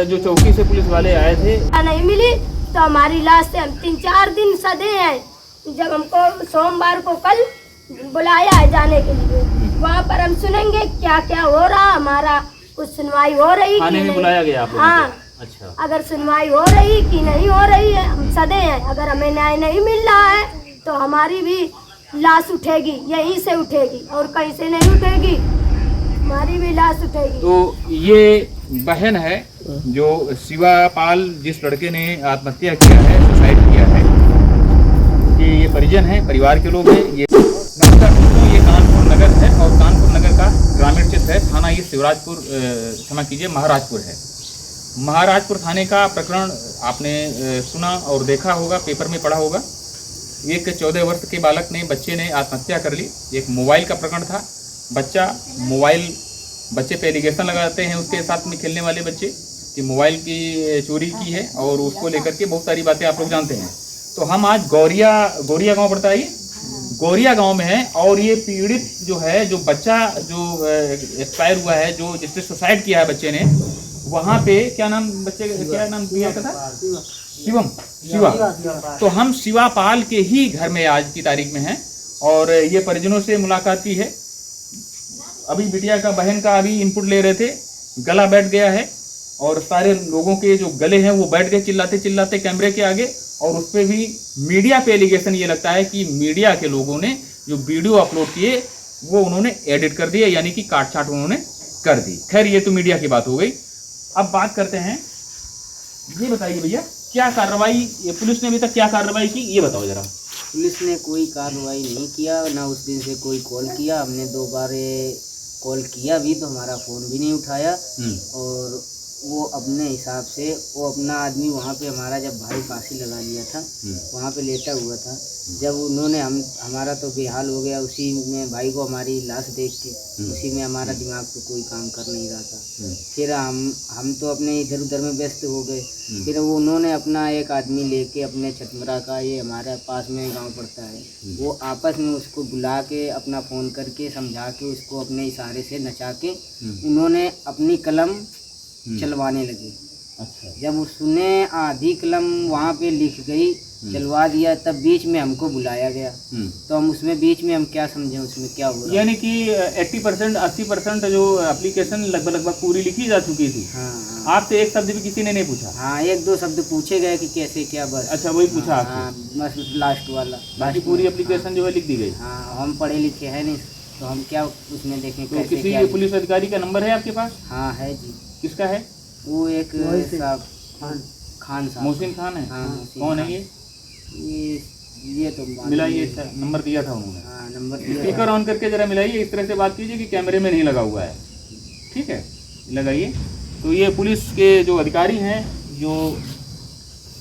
जो चौकी से पुलिस वाले आए थे नहीं मिली तो हमारी लाश से हम 3-4 दिन सदे हैं। जब हमको सोमवार को कल बुलाया है जाने के लिए, वहाँ पर हम सुनेंगे क्या क्या हो रहा, हमारा कुछ सुनवाई हो रही थाने में बुलाया गया आप लोगों को? हाँ। अच्छा, अगर सुनवाई हो रही कि नहीं हो रही है, हम सदे हैं। अगर हमें न्याय नहीं मिल रहा है तो हमारी भी लाश उठेगी, यहीं से उठेगी और कहीं से नहीं उठेगी, हमारी भी लाश उठेगी। तो ये बहन है जो शिवापाल, जिस लड़के ने आत्महत्या किया है, सुसाइड किया है, ये परिजन है, परिवार के लोग हैं। ये नमस्कार दोस्तों, ये कानपुर नगर है और कानपुर नगर का ग्रामीण क्षेत्र है। थाना ये शिवराजपुर, क्षमा कीजिए, महाराजपुर है। महाराजपुर थाने का प्रकरण आपने सुना और देखा होगा, पेपर में पढ़ा होगा। एक 14 वर्ष के बालक ने, बच्चे ने आत्महत्या कर ली। एक मोबाइल का प्रकरण था। बच्चे पे एलिगेशन लगाते हैं उसके साथ में खेलने वाले बच्चे कि मोबाइल की चोरी की है, और उसको लेकर के बहुत सारी बातें आप लोग जानते हैं। तो हम आज गौरिया गांव पड़ता है, ये गौरिया गांव में है। और ये पीड़ित जो है, जो बच्चा जो एक्सपायर हुआ है, जो जिसने सुसाइड किया है बच्चे ने, वहाँ पे क्या नाम, बच्चे क्या नाम दिया था? शिवा। तो हम शिवापाल के ही घर में आज की तारीख में हैं और ये परिजनों से मुलाकात की है। अभी बिटिया का, बहन का अभी इनपुट ले रहे थे। गला बैठ गया है और सारे लोगों के जो गले हैं वो बैठ गए चिल्लाते चिल्लाते कैमरे के आगे। और उस पर भी मीडिया पे एलिगेशन ये लगता है कि मीडिया के लोगों ने जो वीडियो अपलोड किए वो उन्होंने एडिट कर दिए, यानी कि काट छाट उन्होंने कर दी। खैर, ये तो मीडिया की बात हो गई। अब बात करते हैं, ये बताइए भैया, क्या कार्रवाई पुलिस ने अभी तक क्या कार्रवाई की, ये बताओ जरा। पुलिस ने कोई कार्रवाई नहीं किया, ना उस दिन से कोई कॉल किया। हमने 2 बार कॉल किया भी तो हमारा फ़ोन भी नहीं उठाया। और वो अपने हिसाब से, वो अपना आदमी वहाँ पे, हमारा जब भाई फांसी लगा लिया था वहाँ पे लेटा हुआ था, जब उन्होंने हमारा तो बेहाल हो गया उसी में, भाई को हमारी लाश देख के उसी में हमारा दिमाग तो कोई काम कर नहीं रहा था। फिर हम तो अपने इधर उधर में व्यस्त हो गए। फिर वो उन्होंने अपना एक आदमी लेके, अपने छतमरा का, ये हमारे पास में गांव पड़ता है, वो आपस में उसको बुला के, अपना फ़ोन करके समझा के, उसको अपने इशारे से नचा के उन्होंने अपनी कलम चलवाने लगे। अच्छा। जब उसने आधी कलम वहाँ पे लिख गई, चलवा दिया, तब बीच में हमको बुलाया गया। तो हम उसमें बीच में हम क्या समझे उसमें क्या हुआ, यानी कि 80% 80% जो एप्लीकेशन लगभग पूरी लिखी जा चुकी थी। हाँ। आपसे एक शब्द भी किसी ने नहीं पूछा? हाँ, 1-2 शब्द पूछे गए कि कैसे क्या, बस। अच्छा, वही पूछा आपसे? हाँ, बस लास्ट वाला। बाकी पूरी एप्लीकेशन जो है लिख दी गई। हाँ, हम पढ़े लिखे हैं नहीं तो हम क्या उसमें देखें तो कैसे किसी क्या। पुलिस अधिकारी का नंबर है आपके पास? हाँ है जी। किसका है? वो एक साहब, खान साहब। मोहसिन खान है? हाँ, कौन है ये तो मिलाइए, नंबर दिया था उन्होंने। हाँ, नंबर दिया। स्पीकर ऑन करके जरा मिलाइए, इस तरह से बात कीजिए कि कैमरे में नहीं लगा हुआ है, ठीक है? लगाइए। तो ये पुलिस के जो अधिकारी हैं, जो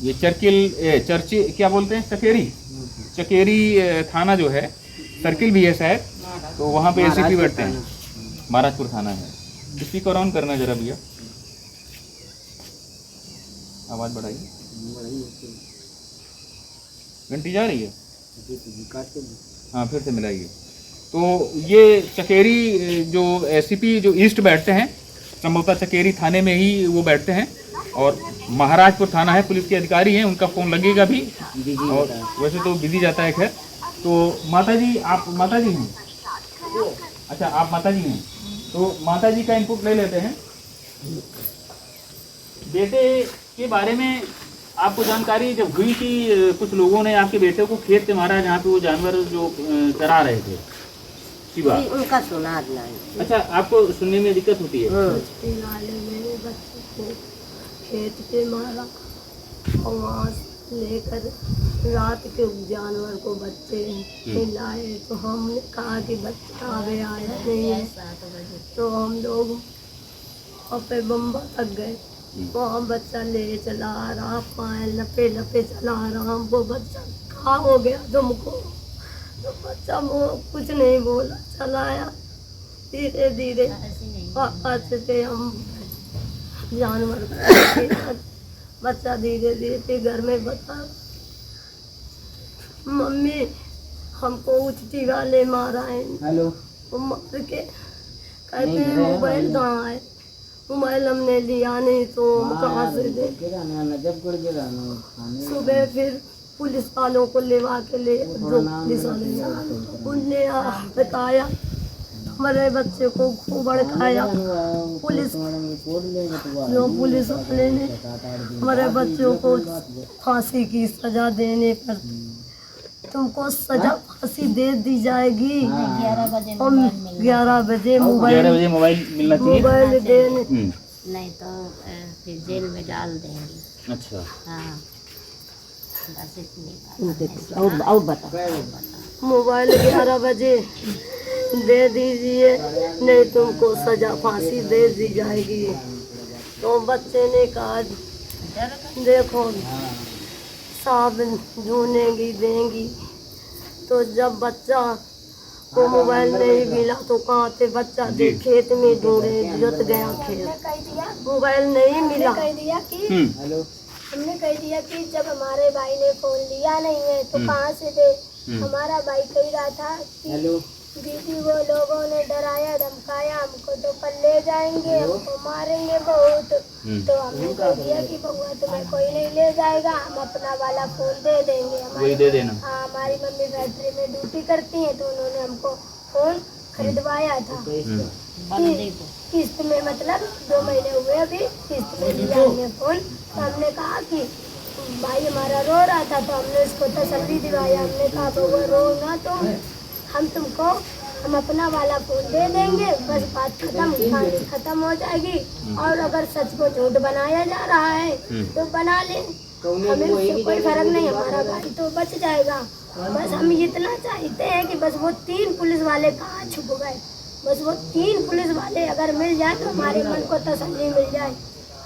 ये चर्चिल क्या बोलते हैं, चकेरी थाना जो है, सर्किल भी है शायद, तो वहाँ पे एसीपी बैठते हैं। महाराजपुर थाना है। स्पीकर ऑन करना जरा भैया, आवाज़ बढ़ाइए। घंटी जा रही है? हाँ, फिर से मिलाइए। तो ये चकेरी जो एसीपी जो ईस्ट बैठते हैं, संभवतः चकेरी थाने में ही वो बैठते हैं, और महाराजपुर थाना है, पुलिस के अधिकारी हैं, उनका फ़ोन लगेगा भी, और वैसे तो बिजी जाता है। खैर, तो माता जी, आप माता जी हैं? अच्छा, आप माता जी हैं, तो माता जी का इनपुट ले लेते हैं। बेटे के बारे में आपको जानकारी जब हुई कि कुछ लोगों ने आपके बेटे को खेत से मारा, जहाँ पे वो जानवर जो चरा रहे थे, शिवा, उनका सुना नहीं। अच्छा, आपको सुनने में दिक्कत होती है? नाले में बच्चे को खेत पे मारा और वहाँ लेकर रात के उस जानवर को बच्चे लाए, तो हमने कहा कि बच्चा आगे आया नहीं है, तो हम लोग वहाँ पे बम्बा तक गए। वहाँ बच्चा ले चला आ रहा, पाए लपे लपे चला आ रहा। वो बच्चा कहाँ हो गया तुमको? तो बच्चा कुछ नहीं बोला, चलाया। धीरे धीरे वापस से हम जानवर बच्चा धीरे धीरे घर में बता, मम्मी हमको उचटी वाले मारा है। हेलो। वो मार के कहते हैं मोबाइल कहाँ है, मोबाइल हमने लिया नहीं तो हम कहाँ से दे। सुबह फिर पुलिस वालों को लेवा के ले जो पुलिस वाले उनने बताया हमारे बच्चे को खूब भड़काया। पुलिस वाले ने हमारे बच्चों को फांसी की सजा देने पर तुमको सजा फांसी दे दी जाएगी। 11 बजे मोबाइल मिलना चाहिए। मोबाइल देने नहीं तो फिर जेल में डाल देंगे। अच्छा हाँ बस इतनी बात। और बता। मोबाइल 11 बजे दे दीजिए, नहीं तुमको सजा फांसी दे दी जाएगी। तो बच्चे ने कहा देखो साहब ढूंढेंगी देंगी। तो जब बच्चा को मोबाइल नहीं मिला तो कहाँ से बच्चा दे खेत में ढूंढे जुत गया खेत, मोबाइल नहीं मिला। हमने कह दिया कि जब हमारे भाई ने फोन लिया नहीं है तो कहाँ से दे। हमारा भाई कह रहा था कि दीदी वो लोगों ने डराया धमकाया हमको तो कल ले जाएंगे, हमको मारेंगे बहुत। तो हमने कह दिया कि बउआ तुम्हें कोई नहीं ले जाएगा, हम अपना वाला फोन दे देंगे। हमारी मम्मी फैक्ट्री में ड्यूटी करती है तो उन्होंने हमको फोन खरीदवाया था किस्त में, मतलब 2 महीने हुए अभी किस्त में लिया हमने फोन। तो हमने कहा कि भाई हमारा रो रहा था तो हमने उसको तसल्ली दिलाया। हमने कहा बउआ रो ना तुम, हम अपना वाला फोन दे देंगे, बस बात खत्म हो जाएगी। और अगर सच को झूठ बनाया जा रहा है तो बना ले, हमें उससे कोई फर्क नहीं, हमारा भाई तो बच जाएगा। बस हम इतना चाहते हैं कि बस वो 3 पुलिस वाले कहाँ छुप गए, बस वो 3 पुलिस वाले अगर मिल जाए तो हमारे मन को तसल्ली मिल जाए।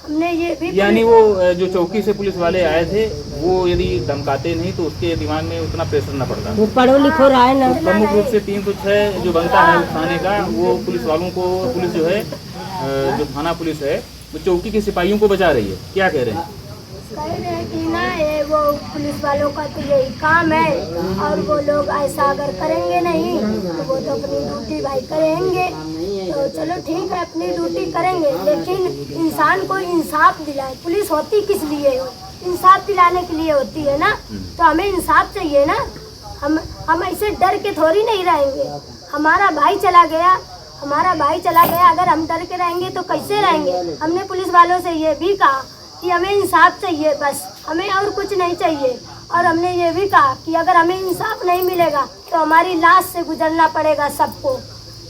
हमने ये भी यानी वो जो चौकी से पुलिस वाले आए थे वो यदि धमकाते नहीं तो उसके दिमाग में उतना प्रेशर न पड़ता। वो पढ़ो लिखो रहा है ना। प्रमुख रूप से 3 कुछ है जो बनता है थाने का, वो पुलिस वालों को, पुलिस जो है जो थाना पुलिस है वो चौकी के सिपाहियों को बचा रही है। क्या कह रहे हैं? कह रहे हैं कि ना ये वो पुलिस वालों का तो यही काम है और वो लोग ऐसा अगर करेंगे नहीं तो वो तो अपनी ड्यूटी भाई करेंगे। तो चलो ठीक है अपनी ड्यूटी करेंगे, लेकिन इंसान को इंसाफ दिलाए। पुलिस होती किस लिए हो? इंसाफ दिलाने के लिए होती है ना। तो हमें इंसाफ चाहिए ना, हम ऐसे डर के थोड़ी नहीं रहेंगे। हमारा भाई चला गया, अगर हम डर के रहेंगे तो कैसे रहेंगे। हमने पुलिस वालों से ये भी कहा कि हमें इंसाफ चाहिए, बस हमें और कुछ नहीं चाहिए। और हमने ये भी कहा कि अगर हमें इंसाफ नहीं मिलेगा तो हमारी लाश से गुजरना पड़ेगा सबको।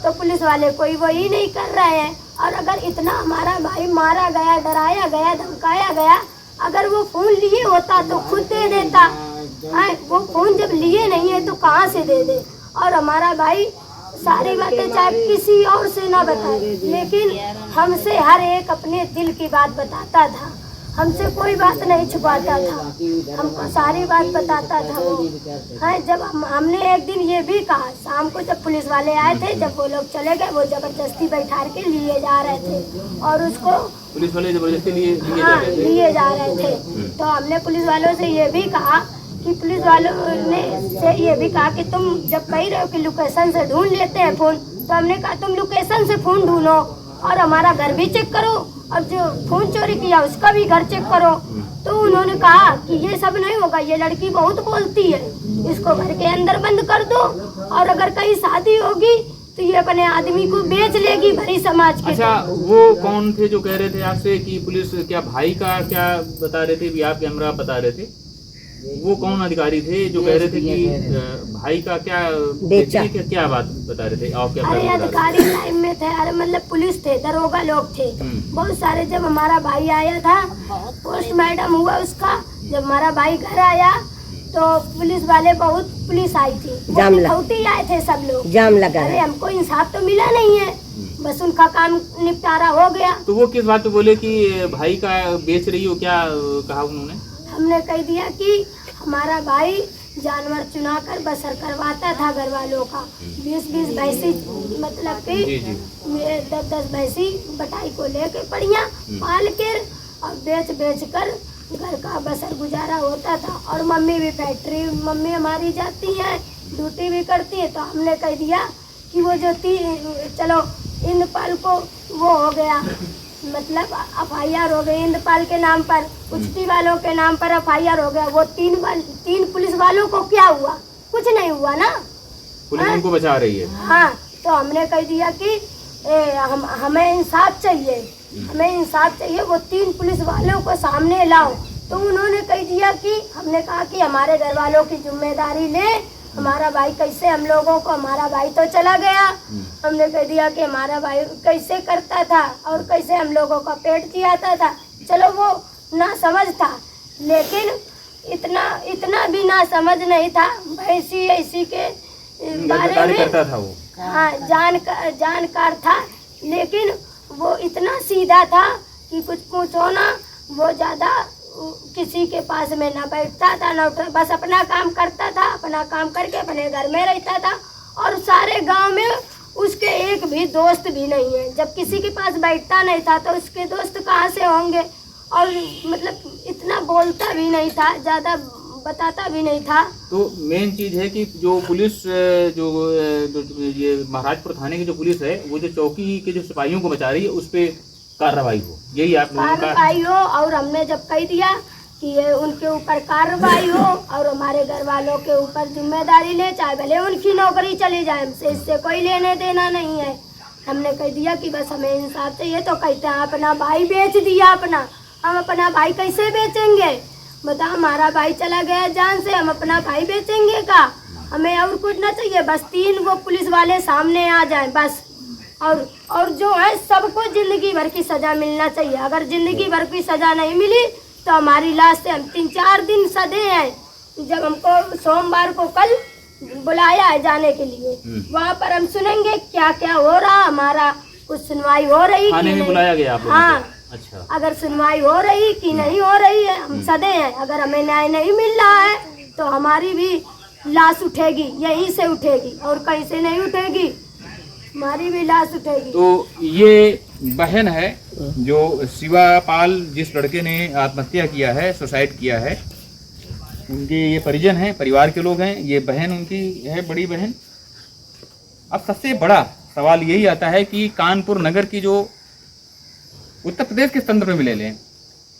तो पुलिस वाले कोई वही नहीं कर रहे हैं। और अगर इतना हमारा भाई मारा गया, डराया गया, धमकाया गया, अगर वो फोन लिए होता तो खुद दे देता। वो फोन जब लिए नहीं है तो कहाँ से दे दे। और हमारा भाई सारी बातें चाहे किसी और से ना बताए, लेकिन हमसे हर एक अपने दिल की बात बताता था, हमसे कोई बात नहीं छुपाता था, हमको सारी बात बताता था वो। जब हमने एक दिन ये भी कहा, शाम को जब पुलिस वाले आए थे, जब वो लोग चले गए, वो जबरदस्ती बैठा के लिए जा रहे थे और उसको पुलिस वाले जबरदस्ती लिए जा रहे थे। तो हमने पुलिस वालों से ये भी कहा कि पुलिस वालों ने से ये भी कहा कि तुम जब कह रहे हो कि लोकेशन से ढूंढ लेते हैं फ़ोन, तो हमने कहा तुम लोकेशन से फ़ोन ढूंढो और हमारा घर भी चेक करो और जो फ़ोन चोरी किया उसका भी घर चेक करो। तो उन्होंने कहा कि ये सब नहीं होगा, ये लड़की बहुत बोलती है, इसको घर के अंदर बंद कर दो और अगर कहीं शादी होगी तो ये अपने आदमी को बेच लेगी भरी समाज के। अच्छा, वो कौन थे जो कह रहे थे आपसे कि पुलिस क्या भाई का क्या बता रहे थे, बिहार कैमरा बता रहे थे? वो कौन अधिकारी थे जो कह रहे थे कि भाई का क्या बेचा, क्या बात बता रहे थे? आप क्या? अरे अधिकारी टाइम में थे, अरे मतलब पुलिस थे, दरोगा लोग थे बहुत सारे। जब हमारा भाई आया था, पोस्टमार्टम हुआ उसका, जब हमारा भाई घर आया तो पुलिस वाले बहुत पुलिस आई थी, बहुत आए थे सब लोग, जाम लगा। अरे हमको इंसाफ तो मिला नहीं है, बस उनका काम निपटारा हो गया। तो वो किस बात पे बोले कि भाई का बेच रही हो, क्या कहा उन्होंने? हमने कह दिया कि हमारा भाई जानवर चुना कर बसर करवाता था घर वालों का, 20-20 भैंसी, मतलब कि 10-10 भैंसी बटाई को लेके बढ़िया पाल कर और बेच कर घर का बसर गुजारा होता था। और मम्मी भी फैक्ट्री, मम्मी हमारी जाती है, ड्यूटी भी करती है। तो हमने कह दिया कि वो जो चलो इन पल को वो हो गया, मतलब FIR हो गई इंद्रपाल के नाम पर, उचटी वालों के नाम पर FIR हो गया। वो तीन पुलिस वालों को क्या हुआ? कुछ नहीं हुआ ना। पुलिस उनको बचा रही है। हाँ, तो हमने कह दिया कि हमें इंसाफ चाहिए, हमें इंसाफ चाहिए, वो 3 पुलिस वालों को सामने लाओ। तो उन्होंने कह दिया कि हमने कहा कि हमारे घर वालों की जिम्मेदारी ले, हमारा भाई कैसे हम लोगों को, हमारा भाई तो चला गया, हमने कह दिया कि हमारा भाई कैसे करता था और कैसे हम लोगों का पेट जियाता था। चलो वो ना समझ था, लेकिन इतना भी ना समझ नहीं था। भैंसी ऐसी के बारे में करता था वो। हाँ, जानकार था, लेकिन वो इतना सीधा था कि कुछ पूछो ना। वो ज्यादा किसी के पास में ना बैठता था ना उठता, बस अपना काम करता था, अपना काम करके अपने घर में रहता था। और सारे गांव में उसके एक भी दोस्त भी नहीं है। जब किसी के पास बैठता नहीं था तो उसके दोस्त कहाँ से होंगे? और मतलब इतना बोलता भी नहीं था, ज्यादा बताता भी नहीं था। तो मेन चीज है कि जो पुलिस जो ये महाराजपुर थाने की जो पुलिस है, वो जो चौकी के जो सिपाहियों को बचा रही है, उस पे कार्रवाई हो, यही आप लोगों का कार्रवाई हो। और हमने जब कह दिया कि ये उनके ऊपर कार्रवाई हो और हमारे घर वालों के ऊपर जिम्मेदारी ले, चाहे भले उनकी नौकरी चली जाए, हमसे इससे कोई लेने देना नहीं है। हमने कह दिया कि बस हमें इंसाफ चाहिए। तो कहते हैं अपना भाई बेच दिया अपना। हम अपना भाई कैसे बेचेंगे? बता, हमारा भाई चला गया जान से, हम अपना भाई बेचेंगे का? हमें और कुछ ना चाहिए, बस 3 वो पुलिस वाले सामने आ जाएं बस। और जो है सबको जिंदगी भर की सजा मिलना चाहिए। अगर जिंदगी भर की सजा नहीं मिली तो हमारी लाश से हम 3-4 दिन सदे हैं। जब हमको सोमवार को कल बुलाया है जाने के लिए, वहाँ पर हम सुनेंगे क्या क्या हो रहा, हमारा कुछ सुनवाई हो रही थाने में बुलाया गया आप लोगों को? हाँ। अच्छा, अगर सुनवाई हो रही कि नहीं हो रही है, हम सदे हैं। अगर हमें न्याय नहीं मिल रहा है तो हमारी भी लाश उठेगी, यहीं से उठेगी और कहीं से नहीं उठेगी, हमारी भी लाश उठेगी। तो ये बहन है जो शिवापाल, जिस लड़के ने आत्महत्या किया है, सुसाइड किया है, उनके ये परिजन हैं, परिवार के लोग हैं। ये बहन उनकी है, बड़ी बहन। अब सबसे बड़ा सवाल यही आता है कि कानपुर नगर की जो उत्तर प्रदेश के संदर्भ में ले लें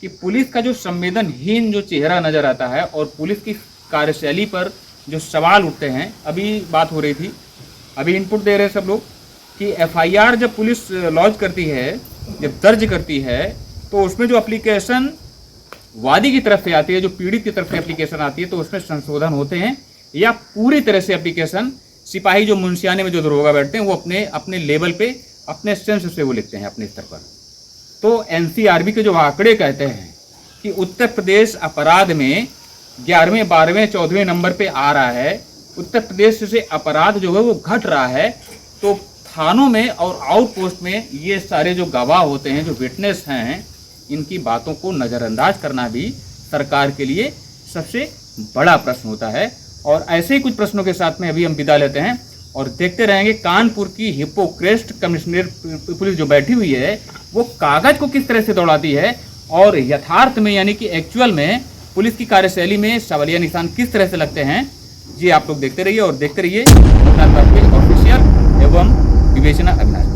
कि पुलिस का जो संवेदनहीन जो चेहरा नजर आता है और पुलिस की कार्यशैली पर जो सवाल उठते हैं। अभी बात हो रही थी, अभी इनपुट दे रहे सब लोग कि FIR जब पुलिस लॉन्च करती है, जब दर्ज करती है, तो उसमें जो एप्लीकेशन वादी की तरफ से आती है, जो पीड़ित की तरफ से एप्लीकेशन आती है, तो उसमें संशोधन होते हैं या पूरी तरह से एप्लीकेशन सिपाही जो मुंशियाने में जो दरोगा बैठते हैं वो अपने लेवल पे, अपने सेंस से वो लिखते हैं अपने स्तर पर। तो NCRB के जो आंकड़े कहते हैं कि उत्तर प्रदेश अपराध में 11वें, 12वें, 14वें नंबर पे आ रहा है। उत्तर प्रदेश से अपराध जो है वो घट रहा है। तो थानों में और आउटपोस्ट में ये सारे जो गवाह होते हैं, जो विटनेस हैं, इनकी बातों को नज़रअंदाज करना भी सरकार के लिए सबसे बड़ा प्रश्न होता है। और ऐसे ही कुछ प्रश्नों के साथ में अभी हम विदा लेते हैं और देखते रहेंगे कानपुर की हिपोक्रेस्ट कमिश्नर पुलिस जो बैठी हुई है वो कागज को किस तरह से दौड़ाती है और यथार्थ में यानी कि एक्चुअल में पुलिस की कार्यशैली में सवालिया निशान किस तरह से लगते हैं। जी आप लोग देखते रहिए और देखते रहिए ऑफिशियल एवं विवेचना अविनाश।